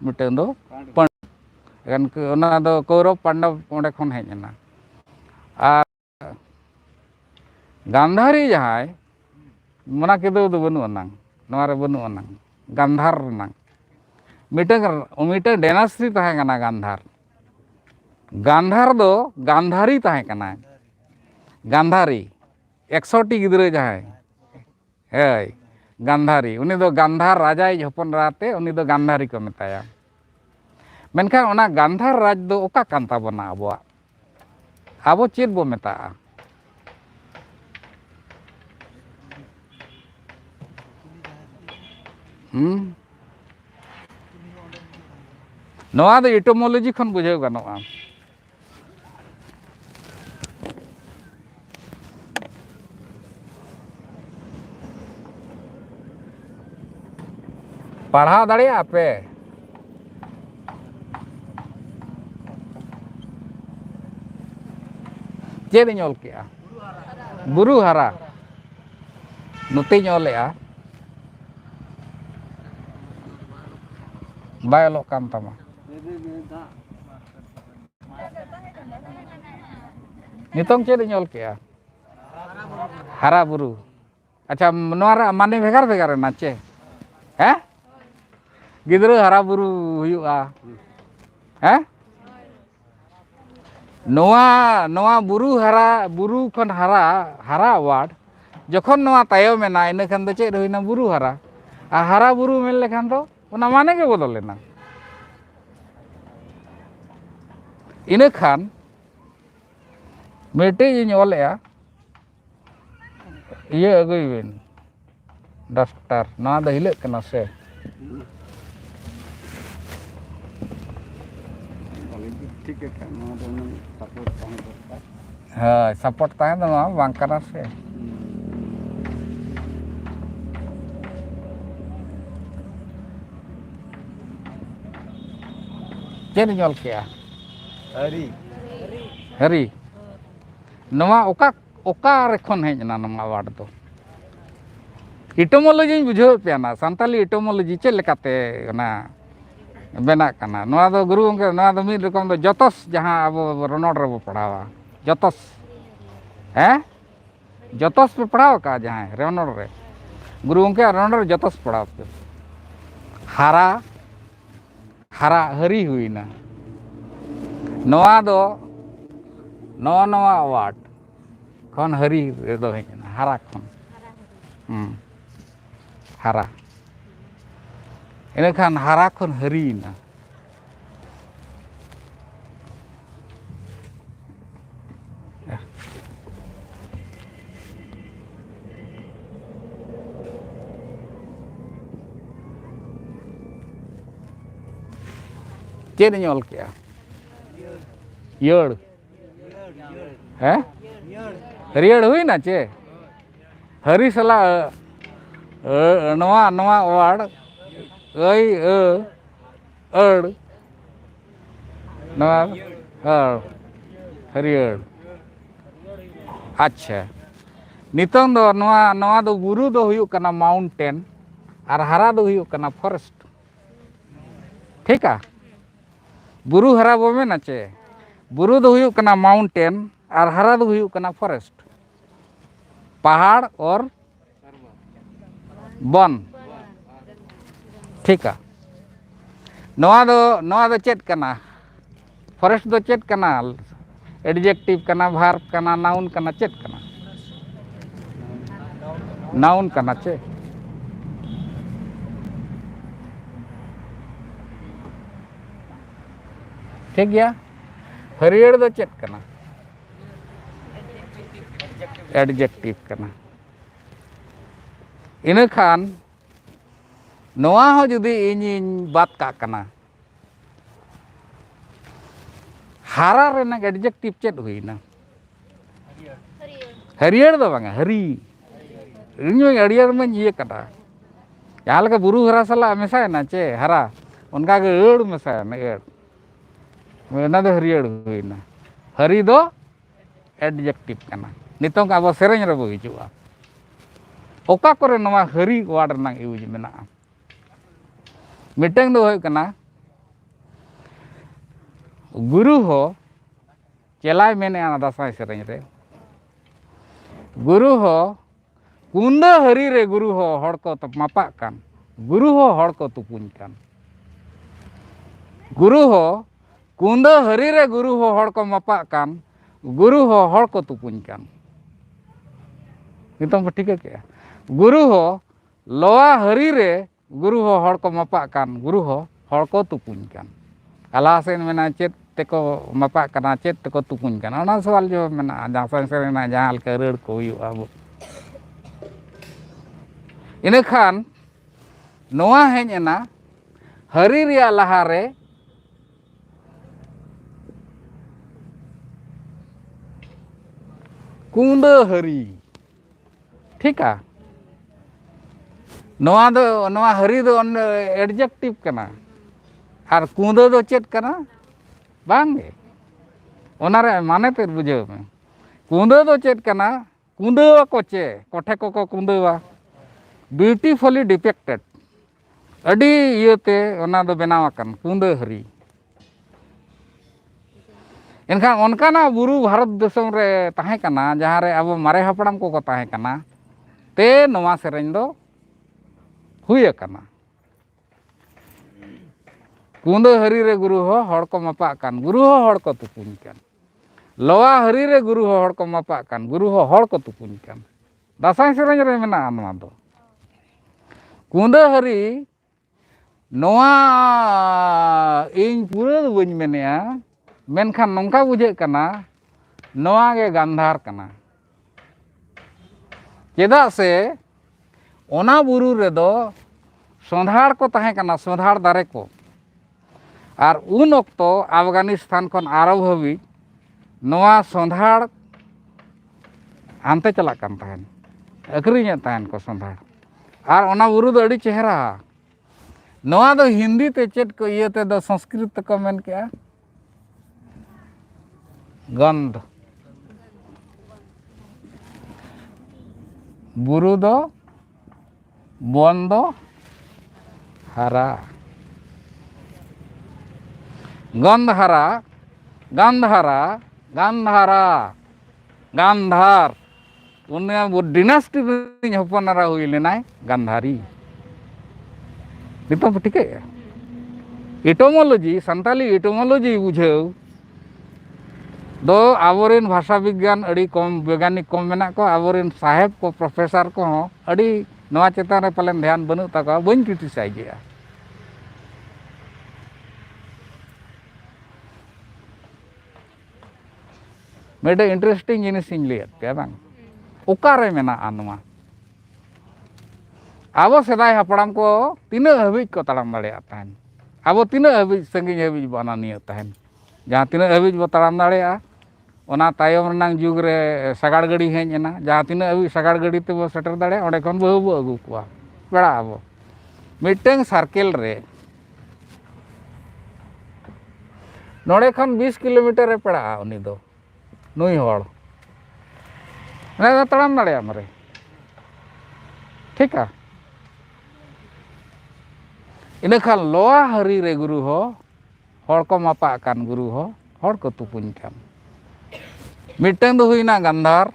mitten दो Pandav N दो कौरव पांडव ओंडे खन हेज एना आर गांधारी जहाय मना केदो दो बनु अनांग नोवा रे बनु अनांग गांधार रनांग मिटन डायनास्टी तहे कना गांधार गांधार दो गांधारी तहे कना गांधारी 100टी गिद्रे जहाय हे गांधारी उनी दो गांधार राजाई हपन राते उनी दो गांधारी को मेताया मेनखान ओना गांधार राज दो ओका कान ताबोना आबो चेद बो मेता नोआ दो इटोमोलॉजी खन बुझाव गानोआ पढ़ाव दाड़िया पे चेद इन ऑल किया बुरु हरा नोते ऑलेआ बाय ऑलोग कान तमा नितोंग चेद इन ऑल किया हरा बुरु अच्छा नोरा माने भेगार भेगार ना चे हैं गिद्रा हरा बुरु हुयुआ हैं नोआ बुरु खन हरा वार्ड जखन नोआ तायो मेना इन खान दो चेद हुइना बुरु हरा आ हरा बुरु मेन लेखान दो ओना माने के बदल लेना इन खान मेटे इन ऑलेआ ये अगुई बेन डस्टर नोआ दो हिलक कना से हाँ सपोर्ट ताहे दो नोआ बांग कना से चेद इन ऑल किया हरी नोआ ओका रेखन हेज ना नोआ वार्ड दो इटोमोलॉजी बुझाव पेना सानताली इटोमोलॉजी चेद लेकाते ना बेना कना नोआ दो गुरु गंके नोआ दो मिद रकम दो जतस जहां अब रनोड़ रे बो पढ़ावा जतस हैं जतस पे पढ़ाव का जहां रनोड़ रे गुरु गंके रनोड़ रे जतस पढ़ाव पे हरा हरी हुईना नोआ दो नवा वार्ड खन हरी रे दो हेजना हरा खन हरा इनखान हरा खन हरीना चेद इन ऑल किया यड़ हैं हरियर हुई ना चे हरी सला नवा वार्ड हरियर अच्छा नितों दो नवा दो बुरु दो हुयुक कना माउंटेन और हरा दो हुयुक कना फॉरेस्ट ठीक है बुरु हरा बो मेना चे बुरु दो हुयुक कना माउंटेन और हरा दो हुयुक कना फॉरेस्ट पहाड़ और वन ठीक है नोआ दो चेद कना फॉरेस्ट दो चेद कना एडजेक्टिव कना वर्ब कना नाउन कना चेद कना नाउन कना चे ठीक गया हरियर दो चेद कना एडजेक्टिव कना इन खान नोआ हो जुदी इन बात का कना हरा रेना एडजेक्टिव चेद हुईना हरियर दो बांगा हरी इन हरियर में ये कटा यहाँ लगा बुरु हरा सला मेसा ना चे हरा उनका के एड़ मेसा ना एड़ ना दो हरियर हुईना हरी दो एडजेक्टिव कना नितों का अब सेरेंज रे बो हिजुआ ओका करे नवा हरी वार्ड ना यूज मेना मिटेंग दो होय कना गुरु हो चेलाय मेने आना दासाई सेरेंज रे गुरु हो कुंदा हरी रे गुरु हो हड़ को तो मापा कान गुरु हो हड़ को तुपुन कान गुरु हो कुंदा हरी रे गुरु हो हड़ को मापा कान गुरु हो हड़ को तुपुन कान नितों ठीक है गुरु हो लोआ हरी रे गुरु हो हड़ को मापा कान गुरु हो हड़ को तुपुन कान अलासेन मेना चेत तेको मापा काना चेत तेको तुपुन कान ओना सवाल जो मेना जासन सेरेना जहां लका रड़ को हुयुआ अब इन खान नोआ हेज एना हरी रिया लहारे कुंद हरी ठीक है नोआ दो नोआ हरी दो एडजेक्टिव कना और कुंद दो चेत कना बांगे ओनारे माने ते बुझाव में कुंद दो चेत कना कुंदवा को चे कोठे को कुंदवा ब्यूटीफुली डिपेक्टेड अडी इयते ओना दो बनाव अकन कुंद हरी एनखान ओनकाना बुरु भारत देशम रे ताहे कना जहां रे अब मारे हपड़ाम को ताहे कना ते नोवा सेरेंज दो हुई अकना कुंद हरी रे गुरु हो हड़ को मापा कान गुरु हो हड़ को तुपुन कान लोआ हरी रे गुरु हो हड़ को मापा कान गुरु हो हड़ को तुपुन कान दासाई सेरेंज रे मेना नोवा दो कुंद हरी नोआ इन पूरा दो बन मेनेया मेनखान नौका बुझे कना नोआ गे गांधार कना चेदा से ओना बुरु रे दो सोंधाड़ को ताहे कना सोंधाड़ दारे को और उन ओक्तो अफगानिस्तान खन आरब हबी नोआ सोंधाड़ हानते चला कान ताहेन अखरिᱧ ताहेन को सोंधाड़ और ओना बुरु दो अड़ी चेहरा नोआ दो हिंदी ते चेत को इयते दो संस्कृत को मेन केया गंध बुरु दो बन दो हरा गंधहरा गंधहरा गंधहरा गांधार उन्हें वो डिनास्टी हपनारा हुई लेना गांधारी नितों ठीक है इटोमोलॉजी संताली इटोमोलॉजी बुझाव दो आबोरेन भाषा विज्ञान अड़ी कम वैज्ञानिक कम मेना को आबोरेन साहेब को प्रोफेसर को हो अड़ी नवा चेतान रे पालन ध्यान बनू तक बन क्रिटिसाइज गया मेडे इंटरेस्टिंग जिनिस लिया पे बांग ओकारे मेना आनवा आबो सेदाय हपड़ाम को तीना हबी को तड़ाम दाड़ेया ताहेन आबो तीना हबी संगिñ हबी बना निया ताहेन जहां तीना हबी बो तड़ाम दाड़ेया ओना तायम रनांग जुग रे सगाड़ गाड़ी हेज एना जहां तीना हबी सगाड़ गाड़ी ते बो सेटर दाड़ेया ओंडे खन बहु बो अगु कुआ पेड़ा आबो मिटeng सर्कल रे नोड़े खन 20 किलोमीटर रे पेड़ा उनी दो नुई हड़ ना तड़ाम दाड़ेया मरे ठीक है इन खान लोआ हरी रे गुरु हो हड़ को मापा कान गुरु हो हड़ को तुपुन कान मिटeng दो हुईना गांधार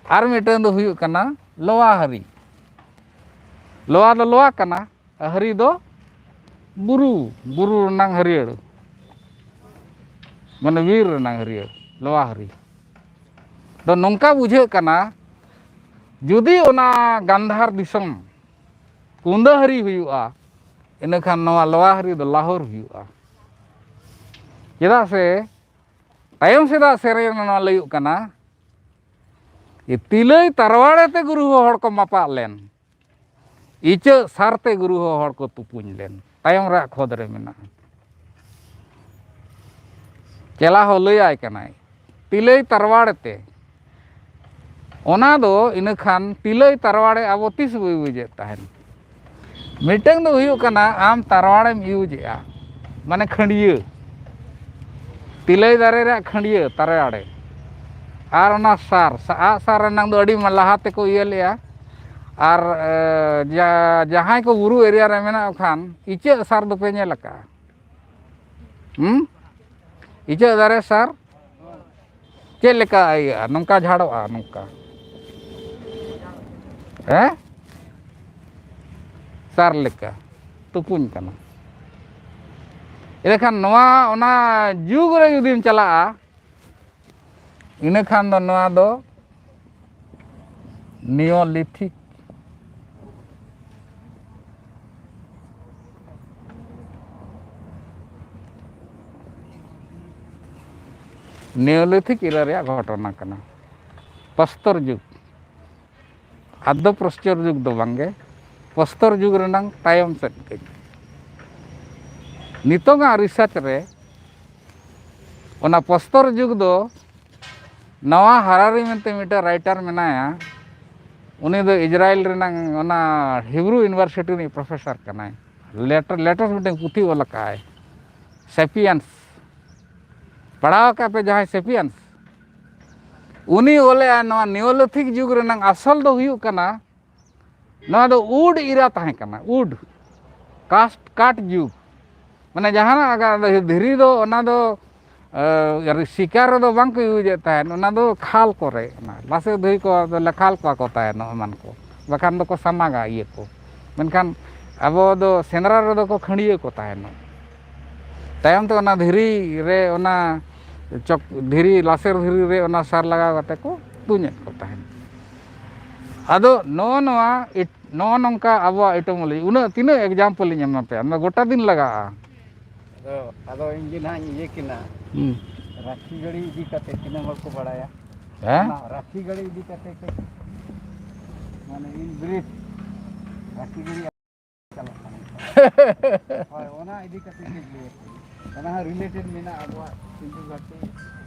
आर मिटeng दो हुयु कना लोआ हरी लोआ दो लोआ कना हरी दो बुरु बुरु रनांग हरियर माने वीर रनांग हरियर लोआ हरी दो नौका बुझे कना जुदी ओना गांधार दिसम कुंदा हरी हुआ इन खान नवा लोआ हरी दो लाहौर हुआ चेदा से तायम सेदा सेरे नवा लयु कना ये तिलई तरवाड़े ते गुरु हो हड़ को मापा लेन इच सारते गुरु हो हड़ को तुपुन लेन तायम रा खोद रे मेना चेला हो लय कना तिलई तरवाड़े ते ओना दो इन खान तिलई तरवाड़े अब तीस बुझे ताहेन मिटeng दो हुयु कना आम तरवाड़ेम यूजेआ माने खंडिया तिलई दारे रे खंडिया तरवाड़े आर ओना सार सार रनांग दो अड़ी लाहाते को इया लेया आर जहां को बुरु एरिया रे मेना खान इचे सार दो पे नेल का इचाक दारे सार चेक लेका इया नोंका झाड़ोआ नोंका सार लेका तुपुन कना इलेखान नवा ओना जुग रे जुदीम चलाआ इने खान दो नवा दो नियोलिथिक नियोलिथिक इरा रे घटना कना पस्तर जुग आदो प्रस्तर जुग दो बांगे पस्तर जुग रेनांग तायम सेट के नितोंगा रिसर्च रे ओना पस्तर जुग दो नवा हरारी मेंते मिटा राइटर मेनाया उनी दो इजराइल रेनांग ओना हिब्रू यूनिवर्सिटी नी प्रोफेसर कनाय लेटेस्ट मिटे पुथी ओल काय सेपियंस पढ़ाव का पे जहां सेपियंस उनी ओले नवा नियोलिथिक जुग रेनांग असल दो हुयु कना नवा दो उड इरा ताहे कना उड काट जुग माने जहां अगर धीरी दो ओना दो शिकार दो बांग को यूज ताहेन ओना दो खाल करे लासे धई को लेखाल को ताहेन एमान को बखान दो को समागा इये को मेनखान अबो दो सेंद्रा रे दो को खंडिये को ताहेन तायम तो ओना धीरी रे ओना चक धीरी लासेर धीरी रे ओना सार लगा कते को तुञे को ताहेन आदो नो नोंका अबो एटोमोलॉजी उना तीना एग्जांपल इन एमा पे गोटा दिन लगा आदो इंजिन हां ये किना राखी गड़ी इदी कते किना हर को बड़ाया राखी गड़ी इदी कते के माने इन ब्रीफ राखी गड़ी चला ओना इदी कते के लिए ओना रिलेटेड मेना अबो सिंधु घाटी